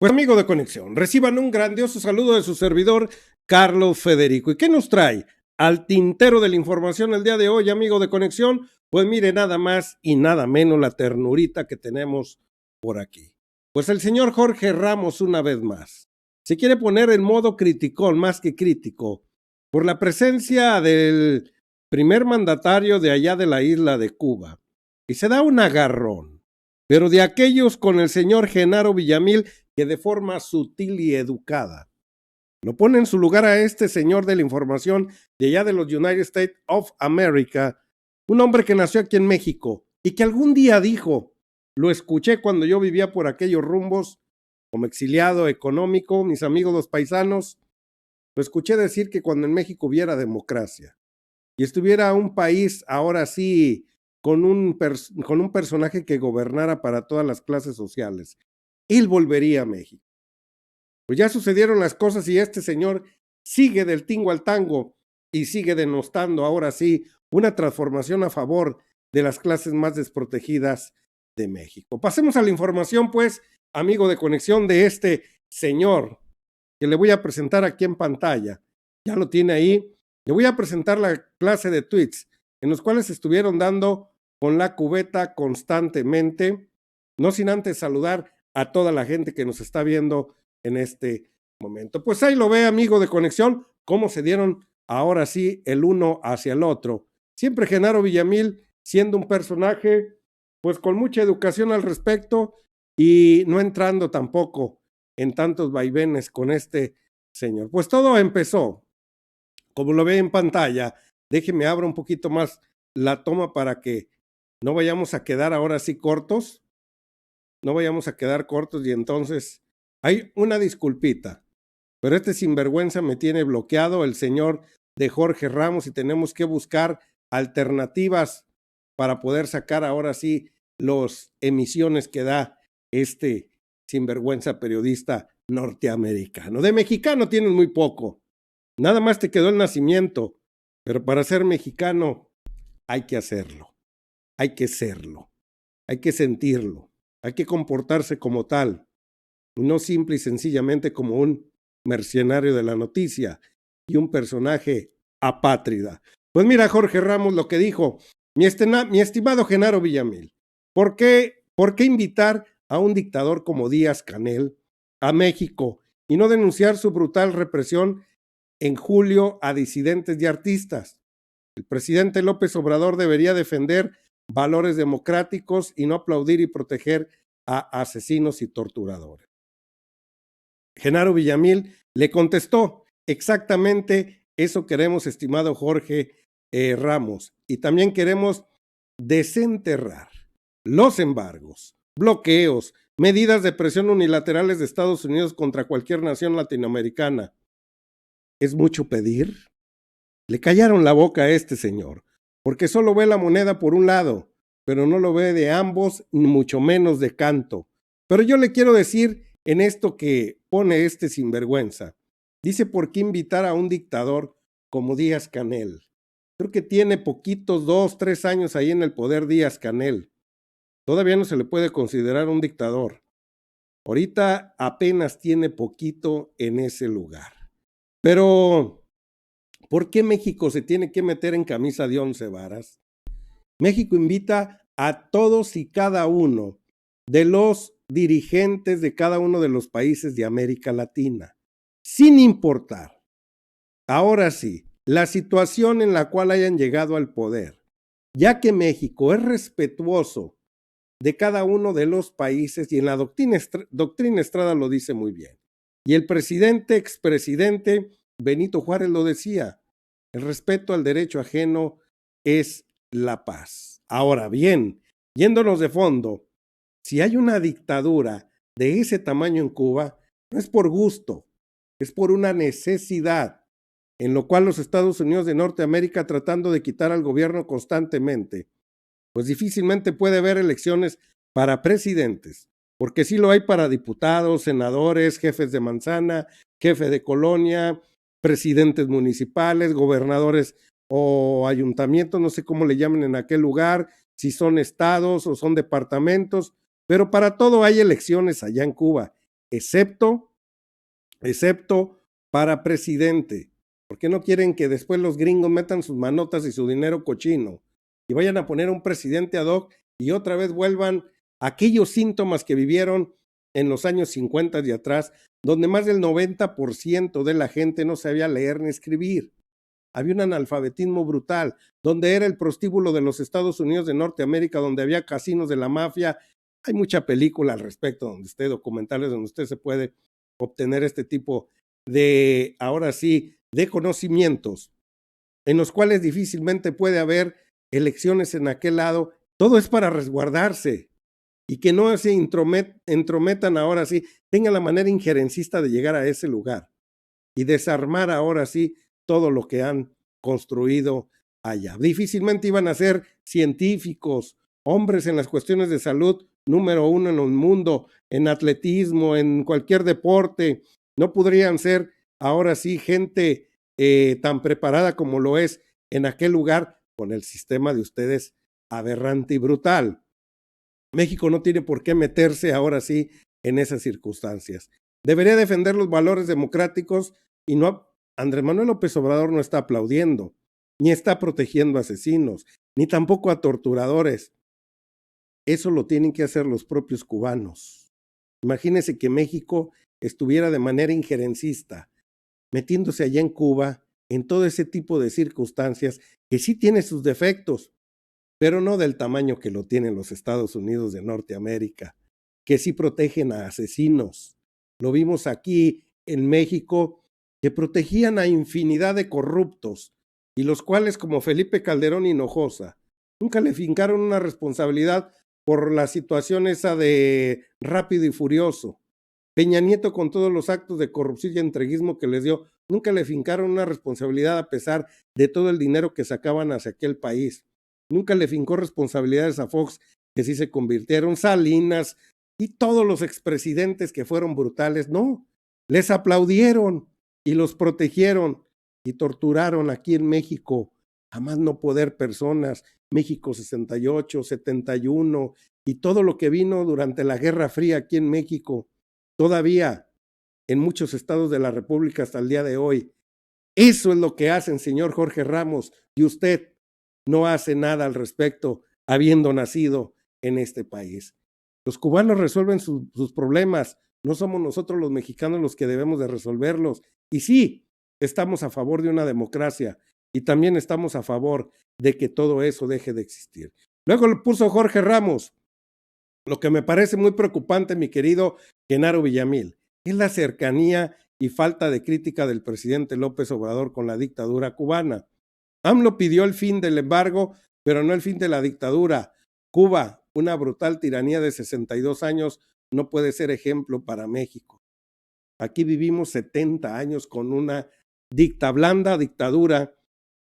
Pues amigo de Conexión, reciban un grandioso saludo de su servidor, Carlos Federico. ¿Y qué nos trae al tintero de la información el día de hoy, amigo de Conexión? Pues mire, nada más y nada menos la ternurita que tenemos por aquí. Pues el señor Jorge Ramos, una vez más, se quiere poner en modo criticón, más que crítico, por la presencia del primer mandatario de allá de la isla de Cuba. Y se da un agarrón, pero de aquellos con el señor Genaro Villamil, que de forma sutil y educada lo pone en su lugar a este señor de la información de allá de los United States of America, un hombre que nació aquí en México y que algún día dijo, lo escuché cuando yo vivía por aquellos rumbos como exiliado económico, mis amigos los paisanos, lo escuché decir que cuando en México hubiera democracia y estuviera un país ahora sí con un personaje que gobernara para todas las clases sociales, él volvería a México. Pues ya sucedieron las cosas y este señor sigue del tingo al tango y sigue denostando ahora sí una transformación a favor de las clases más desprotegidas de México. Pasemos a la información, pues, amigo de Conexión, de este señor que le voy a presentar aquí en pantalla. Ya lo tiene ahí. Le voy a presentar la clase de tweets en los cuales estuvieron dando con la cubeta constantemente, no sin antes saludar a toda la gente que nos está viendo en este momento. Pues ahí lo ve, amigo de Conexión, cómo se dieron ahora sí el uno hacia el otro. Siempre Genaro Villamil siendo un personaje pues con mucha educación al respecto y no entrando tampoco en tantos vaivenes con este señor. Pues todo empezó, como lo ve en pantalla, déjeme abrir un poquito más la toma para que no vayamos a quedar ahora sí cortos, y entonces hay una disculpita, pero este sinvergüenza me tiene bloqueado, el señor de Jorge Ramos, y tenemos que buscar alternativas para poder sacar ahora sí las emisiones que da este sinvergüenza periodista norteamericano. De mexicano tienes muy poco, nada más te quedó el nacimiento, pero para ser mexicano hay que hacerlo, hay que serlo, hay que sentirlo, hay que comportarse como tal, no simple y sencillamente como un mercenario de la noticia y un personaje apátrida. Pues mira, Jorge Ramos lo que dijo, mi estimado Genaro Villamil, ¿por qué invitar a un dictador como Díaz-Canel a México y no denunciar su brutal represión en julio a disidentes y artistas? El presidente López Obrador debería defender valores democráticos y no aplaudir y proteger a asesinos y torturadores. Genaro Villamil le contestó, exactamente eso queremos, estimado Jorge Ramos, y también queremos desenterrar los embargos, bloqueos, medidas de presión unilaterales de Estados Unidos contra cualquier nación latinoamericana. ¿Es mucho pedir? Le callaron la boca a este señor, porque solo ve la moneda por un lado, pero no lo ve de ambos, ni mucho menos de canto. Pero yo le quiero decir en esto que pone este sinvergüenza. Dice, ¿por qué invitar a un dictador como Díaz-Canel? Creo que tiene poquitos, 2, 3 años ahí en el poder Díaz-Canel. Todavía no se le puede considerar un dictador. Ahorita apenas tiene poquito en ese lugar. Pero ¿por qué México se tiene que meter en camisa de 11 varas? México invita a todos y cada uno de los dirigentes de cada uno de los países de América Latina, sin importar, ahora sí, la situación en la cual hayan llegado al poder, ya que México es respetuoso de cada uno de los países y en la doctrina Estrada lo dice muy bien. Y el expresidente Benito Juárez lo decía, el respeto al derecho ajeno es la paz. Ahora bien, yéndonos de fondo, si hay una dictadura de ese tamaño en Cuba, no es por gusto, es por una necesidad, en lo cual los Estados Unidos de Norteamérica, tratando de quitar al gobierno constantemente, pues difícilmente puede haber elecciones para presidentes, porque sí lo hay para diputados, senadores, jefes de manzana, jefe de colonia, presidentes municipales, gobernadores o ayuntamientos, no sé cómo le llaman en aquel lugar, si son estados o son departamentos, pero para todo hay elecciones allá en Cuba excepto para presidente. ¿Por qué no quieren que después los gringos metan sus manotas y su dinero cochino y vayan a poner un presidente ad hoc y otra vez vuelvan aquellos síntomas que vivieron en los años 50 y atrás, donde más del 90% de la gente no sabía leer ni escribir? Había un analfabetismo brutal, donde era el prostíbulo de los Estados Unidos de Norteamérica, donde había casinos de la mafia. Hay mucha película al respecto, donde usted, documentales, donde usted se puede obtener este tipo de, ahora sí, de conocimientos, en los cuales difícilmente puede haber elecciones en aquel lado. Todo es para resguardarse y que no se entrometan ahora sí, tengan la manera injerencista de llegar a ese lugar y desarmar ahora sí todo lo que han construido allá. Difícilmente iban a ser científicos, hombres en las cuestiones de salud número uno en el mundo, en atletismo, en cualquier deporte. No podrían ser ahora sí gente tan preparada como lo es en aquel lugar con el sistema de ustedes aberrante y brutal. México no tiene por qué meterse ahora sí en esas circunstancias. Debería defender los valores democráticos y no. Andrés Manuel López Obrador no está aplaudiendo, ni está protegiendo asesinos, ni tampoco a torturadores. Eso lo tienen que hacer los propios cubanos. Imagínense que México estuviera de manera injerencista, metiéndose allá en Cuba, en todo ese tipo de circunstancias, que sí tiene sus defectos, pero no del tamaño que lo tienen los Estados Unidos de Norteamérica, que sí protegen a asesinos. Lo vimos aquí en México, que protegían a infinidad de corruptos, y los cuales, como Felipe Calderón Hinojosa, nunca le fincaron una responsabilidad por la situación esa de Rápido y Furioso. Peña Nieto, con todos los actos de corrupción y entreguismo que les dio, nunca le fincaron una responsabilidad a pesar de todo el dinero que sacaban hacia aquel país. Nunca le fincó responsabilidades a Fox, que sí se convirtieron, Salinas y todos los expresidentes que fueron brutales. No, les aplaudieron y los protegieron y torturaron aquí en México a más no poder personas. México 68, 71 y todo lo que vino durante la Guerra Fría aquí en México, todavía en muchos estados de la República hasta el día de hoy. Eso es lo que hacen, señor Jorge Ramos, y usted no hace nada al respecto, habiendo nacido en este país. Los cubanos resuelven sus problemas, no somos nosotros los mexicanos los que debemos de resolverlos. Y sí, estamos a favor de una democracia y también estamos a favor de que todo eso deje de existir. Luego le puso Jorge Ramos, lo que me parece muy preocupante, mi querido Genaro Villamil, es la cercanía y falta de crítica del presidente López Obrador con la dictadura cubana. AMLO pidió el fin del embargo, pero no el fin de la dictadura. Cuba, una brutal tiranía de 62 años, no puede ser ejemplo para México. Aquí vivimos 70 años con una blanda dictadura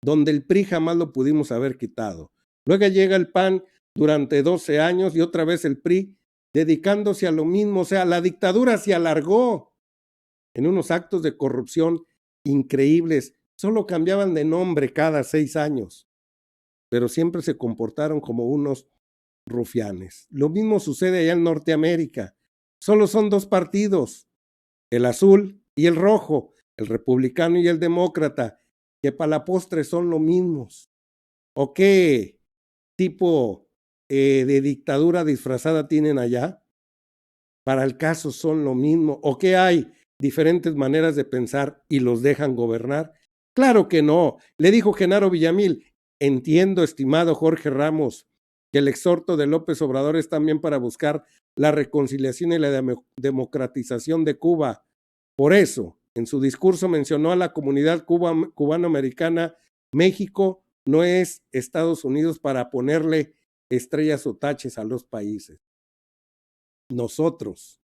donde el PRI jamás lo pudimos haber quitado. Luego llega el PAN durante 12 años y otra vez el PRI dedicándose a lo mismo. O sea, la dictadura se alargó en unos actos de corrupción increíbles. Solo cambiaban de nombre cada 6 años, pero siempre se comportaron como unos rufianes. Lo mismo sucede allá en Norteamérica. Solo son dos partidos, el azul y el rojo, el republicano y el demócrata, que para la postre son lo mismos. ¿O qué tipo de dictadura disfrazada tienen allá? Para el caso son lo mismo. ¿O qué hay? Diferentes maneras de pensar y los dejan gobernar. Claro que no. Le dijo Genaro Villamil, entiendo, estimado Jorge Ramos, que el exhorto de López Obrador es también para buscar la reconciliación y la democratización de Cuba. Por eso, en su discurso mencionó a la comunidad cubanoamericana. México no es Estados Unidos para ponerle estrellas o taches a los países. Nosotros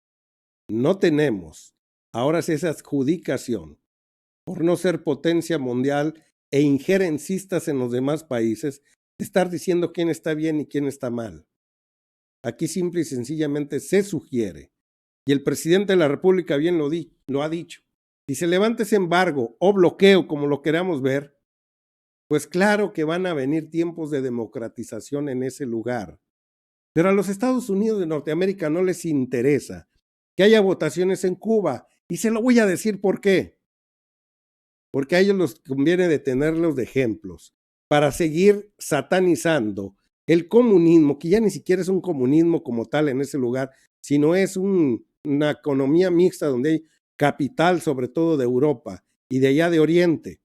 no tenemos ahora sí esa adjudicación por no ser potencia mundial e injerencistas en los demás países, de estar diciendo quién está bien y quién está mal. Aquí simple y sencillamente se sugiere, y el presidente de la República bien lo ha dicho, si se levanta ese embargo o bloqueo, como lo queramos ver, pues claro que van a venir tiempos de democratización en ese lugar. Pero a los Estados Unidos de Norteamérica no les interesa. que haya votaciones en Cuba. Y se lo voy a decir por qué. Porque a ellos les conviene de tenerlos de ejemplos para seguir satanizando el comunismo, que ya ni siquiera es un comunismo como tal en ese lugar, sino es una economía mixta donde hay capital, sobre todo de Europa y de allá de Oriente.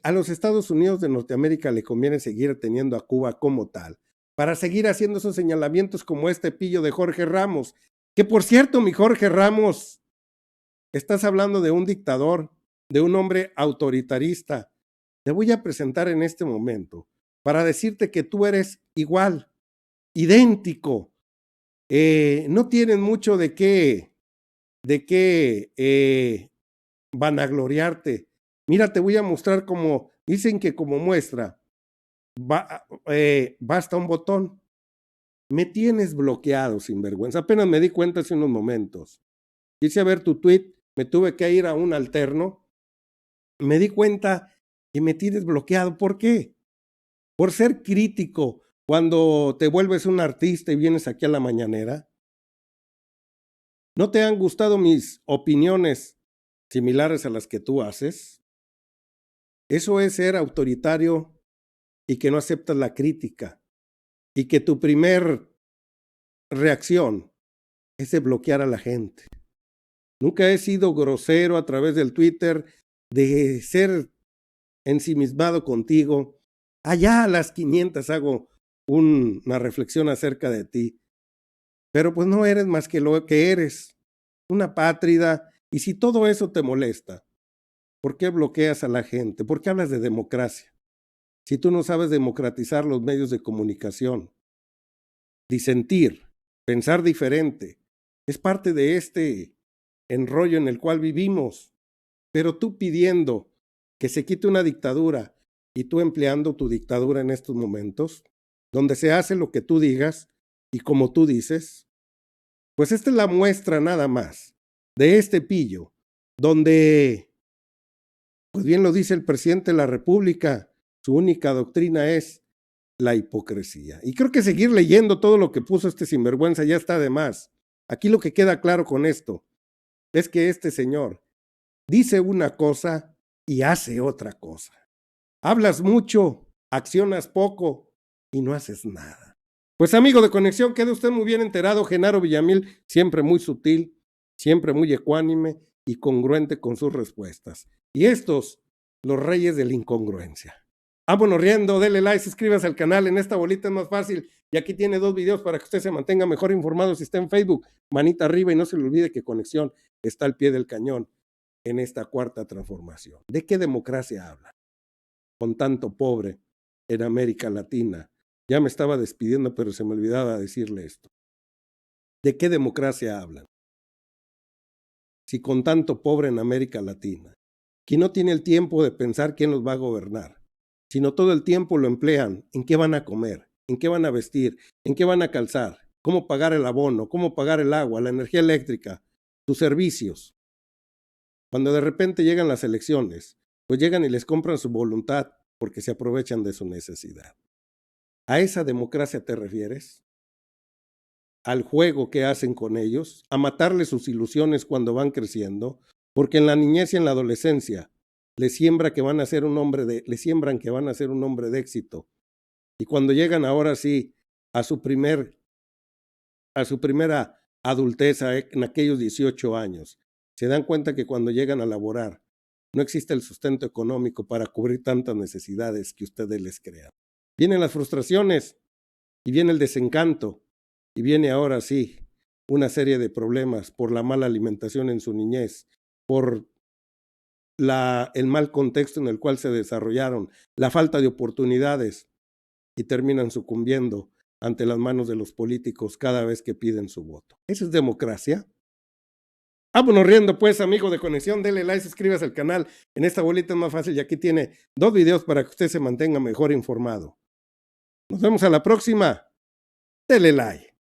A los Estados Unidos de Norteamérica le conviene seguir teniendo a Cuba como tal, para seguir haciendo esos señalamientos como este pillo de Jorge Ramos, que por cierto, mi Jorge Ramos, estás hablando de un dictador, de un hombre autoritarista. Te voy a presentar en este momento para decirte que tú eres igual, idéntico. No tienen mucho de qué vanagloriarte. Mira, te voy a mostrar como, dicen que como muestra, basta un botón. Me tienes bloqueado, sinvergüenza. Apenas me di cuenta hace unos momentos. Quise ver tu tweet, me tuve que ir a un alterno. Me di cuenta que me tienes bloqueado. ¿Por qué? Por ser crítico cuando te vuelves un artista y vienes aquí a la mañanera. ¿No te han gustado mis opiniones similares a las que tú haces? Eso es ser autoritario y que no aceptas la crítica y que tu primer reacción es de bloquear a la gente. Nunca he sido grosero a través del Twitter, de ser ensimismado contigo. Allá a las 500 hago una reflexión acerca de ti. Pero pues no eres más que lo que eres, una apátrida. Y si todo eso te molesta, ¿por qué bloqueas a la gente? ¿Por qué hablas de democracia? Si tú no sabes democratizar los medios de comunicación, disentir, pensar diferente, es parte de este enrollo en el cual vivimos. Pero tú pidiendo que se quite una dictadura y tú empleando tu dictadura en estos momentos, donde se hace lo que tú digas y como tú dices, pues esta es la muestra nada más de este pillo, donde, pues bien lo dice el presidente de la República, su única doctrina es la hipocresía. Y creo que seguir leyendo todo lo que puso este sinvergüenza ya está de más. Aquí lo que queda claro con esto es que este señor dice una cosa y hace otra cosa. Hablas mucho, accionas poco y no haces nada. Pues amigo de Conexión, quede usted muy bien enterado. Genaro Villamil, siempre muy sutil, siempre muy ecuánime y congruente con sus respuestas. Y estos, los reyes de la incongruencia. Vámonos riendo, dele like, suscríbase al canal, en esta bolita es más fácil. Y aquí tiene 2 videos para que usted se mantenga mejor informado si está en Facebook. Manita arriba y no se le olvide que Conexión está al pie del cañón en esta cuarta transformación. ¿De qué democracia habla? Con tanto pobre en América Latina. Ya me estaba despidiendo, pero se me olvidaba decirle esto. ¿De qué democracia hablan? Si con tanto pobre en América Latina, que no tiene el tiempo de pensar quién los va a gobernar, sino todo el tiempo lo emplean en qué van a comer, en qué van a vestir, en qué van a calzar, cómo pagar el abono, cómo pagar el agua, la energía eléctrica, sus servicios. Cuando de repente llegan las elecciones, pues llegan y les compran su voluntad porque se aprovechan de su necesidad. ¿A esa democracia te refieres? ¿Al juego que hacen con ellos? ¿A matarles sus ilusiones cuando van creciendo? Porque en la niñez y en la adolescencia les siembran que van a ser un hombre de éxito. Y cuando llegan ahora sí a su primera adultez en aquellos 18 años, se dan cuenta que cuando llegan a laborar no existe el sustento económico para cubrir tantas necesidades que ustedes les crean. Vienen las frustraciones y viene el desencanto y viene ahora sí una serie de problemas por la mala alimentación en su niñez, por el mal contexto en el cual se desarrollaron, la falta de oportunidades y terminan sucumbiendo ante las manos de los políticos cada vez que piden su voto. ¿Eso es democracia? Vámonos riendo pues, amigo de Conexión, dele like, suscríbase al canal. En esta bolita es más fácil y aquí tiene 2 videos para que usted se mantenga mejor informado. Nos vemos a la próxima. Dele like.